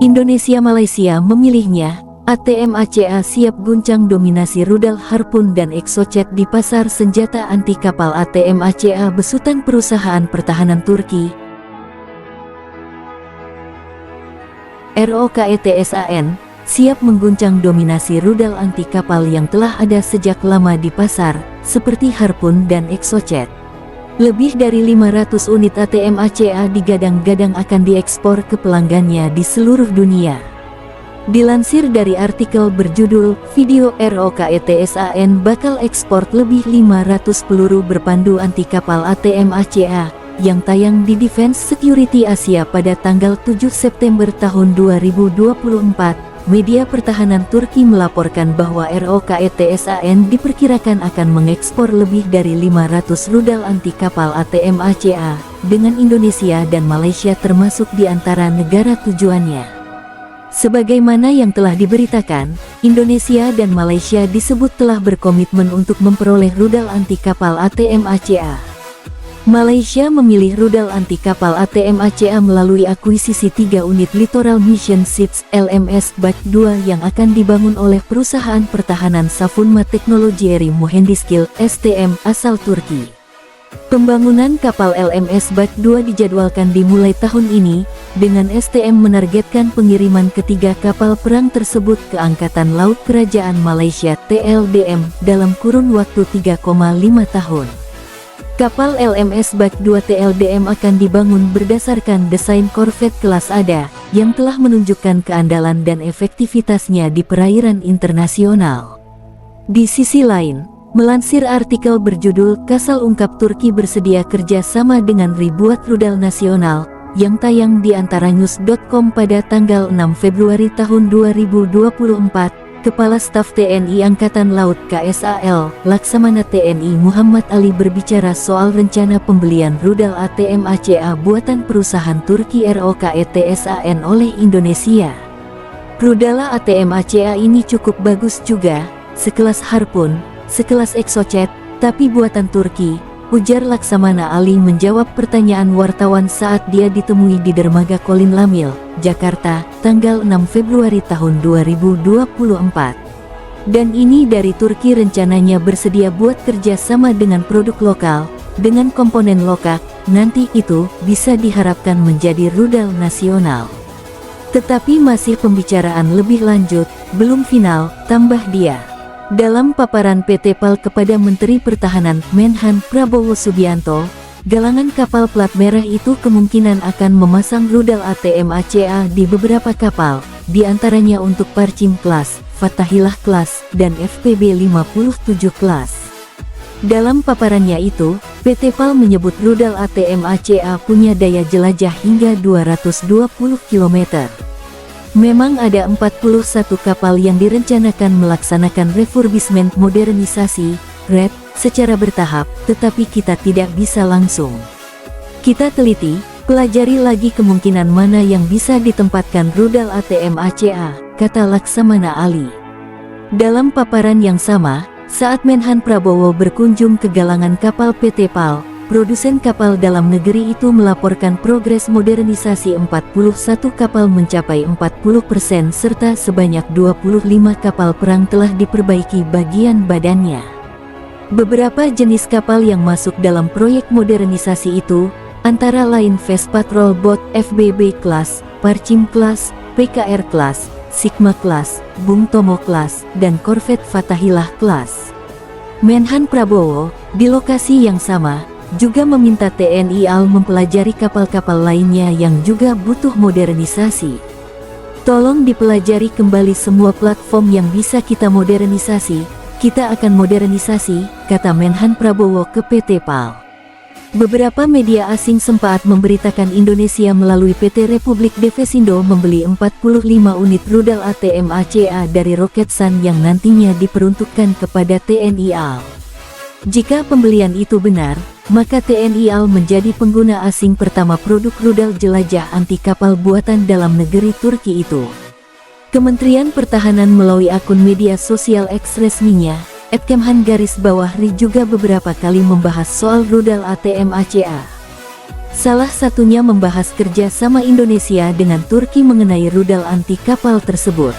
Indonesia-Malaysia memilihnya. ATM ACA siap guncang dominasi rudal Harpoon dan Exocet di pasar senjata anti kapal. ATM ACA besutan perusahaan pertahanan Turki ROKETSAN siap mengguncang dominasi rudal anti kapal yang telah ada sejak lama di pasar, seperti Harpoon dan Exocet. Lebih dari 500 unit ATM ACA digadang-gadang akan diekspor ke pelanggannya di seluruh dunia. Dilansir dari artikel berjudul "Video ROKETSAN bakal ekspor lebih 500 peluru berpandu anti kapal ATM ACA" yang tayang di Defense Security Asia pada tanggal 7 September tahun 2024, media pertahanan Turki melaporkan bahwa ROKETSAN diperkirakan akan mengekspor lebih dari 500 rudal anti kapal ATM ACA, dengan Indonesia dan Malaysia termasuk di antara negara tujuannya. Sebagaimana yang telah diberitakan, Indonesia dan Malaysia disebut telah berkomitmen untuk memperoleh rudal anti kapal ATM ACA. Malaysia memilih rudal anti kapal ATM ACA melalui akuisisi 3 unit Littoral Mission Ships LMS Batch 2 yang akan dibangun oleh perusahaan pertahanan Savunma Teknolojieri Mühendislik STM asal Turki. Pembangunan kapal LMS Batch 2 dijadwalkan dimulai tahun ini, dengan STM menargetkan pengiriman ketiga kapal perang tersebut ke Angkatan Laut Kerajaan Malaysia TLDM dalam kurun waktu 3,5 tahun. Kapal LMS Batch 2 TLDM akan dibangun berdasarkan desain korvet kelas ADA, yang telah menunjukkan keandalan dan efektivitasnya di perairan internasional. Di sisi lain, melansir artikel berjudul "Kasal ungkap Turki bersedia kerja sama dengan ribuan rudal nasional" yang tayang di antaranews.com pada tanggal 6 Februari tahun 2024, Kepala Staf TNI Angkatan Laut KSAL, Laksamana TNI Muhammad Ali berbicara soal rencana pembelian rudal ATM ACA buatan perusahaan Turki ROKETSAN oleh Indonesia. Rudal ATM ACA ini cukup bagus juga, sekelas Harpoon, sekelas Exocet, tapi buatan Turki, ujar Laksamana Ali menjawab pertanyaan wartawan saat dia ditemui di Dermaga Kolin Lamil, Jakarta, tanggal 6 Februari tahun 2024. Dan ini dari Turki rencananya bersedia buat kerja sama dengan produk lokal, dengan komponen lokal, nanti itu bisa diharapkan menjadi rudal nasional. Tetapi masih pembicaraan lebih lanjut, belum final, tambah dia. Dalam paparan PT PAL kepada Menteri Pertahanan Menhan Prabowo Subianto, galangan kapal plat merah itu kemungkinan akan memasang rudal ATM ACA di beberapa kapal, di antaranya untuk Parchim Class, Fathahillah Class, dan FPB 57 Class. Dalam paparannya itu, PT PAL menyebut rudal ATM ACA punya daya jelajah hingga 220 km. Memang ada 41 kapal yang direncanakan melaksanakan refurbishment modernisasi, RED, secara bertahap, tetapi kita tidak bisa langsung. Kita teliti, pelajari lagi kemungkinan mana yang bisa ditempatkan rudal ATM ACA, kata Laksamana Ali. Dalam paparan yang sama, saat Menhan Prabowo berkunjung ke galangan kapal PT PAL, produsen kapal dalam negeri itu melaporkan progres modernisasi 41 kapal mencapai 40% serta sebanyak 25 kapal perang telah diperbaiki bagian badannya. Beberapa jenis kapal yang masuk dalam proyek modernisasi itu, antara lain Fast Patrol Boat FBB Class, Parchim Class, PKR Class, Sigma Class, Bung Tomo Class, dan korvet Fathahillah Class. Menhan Prabowo, di lokasi yang sama, juga meminta TNI AL mempelajari kapal-kapal lainnya yang juga butuh modernisasi. Tolong dipelajari kembali semua platform yang bisa kita modernisasi, kita akan modernisasi, kata Menhan Prabowo ke PT PAL. Beberapa media asing sempat memberitakan Indonesia melalui PT Republik Defesindo membeli 45 unit rudal ATM ACA dari Roketsan yang nantinya diperuntukkan kepada TNI AL. Jika pembelian itu benar, maka TNI AL menjadi pengguna asing pertama produk rudal jelajah anti kapal buatan dalam negeri Turki itu. Kementerian Pertahanan melalui akun media sosial X resminya, @kemhan_ri juga beberapa kali membahas soal rudal ATM ACA. Salah satunya membahas kerja sama Indonesia dengan Turki mengenai rudal anti kapal tersebut.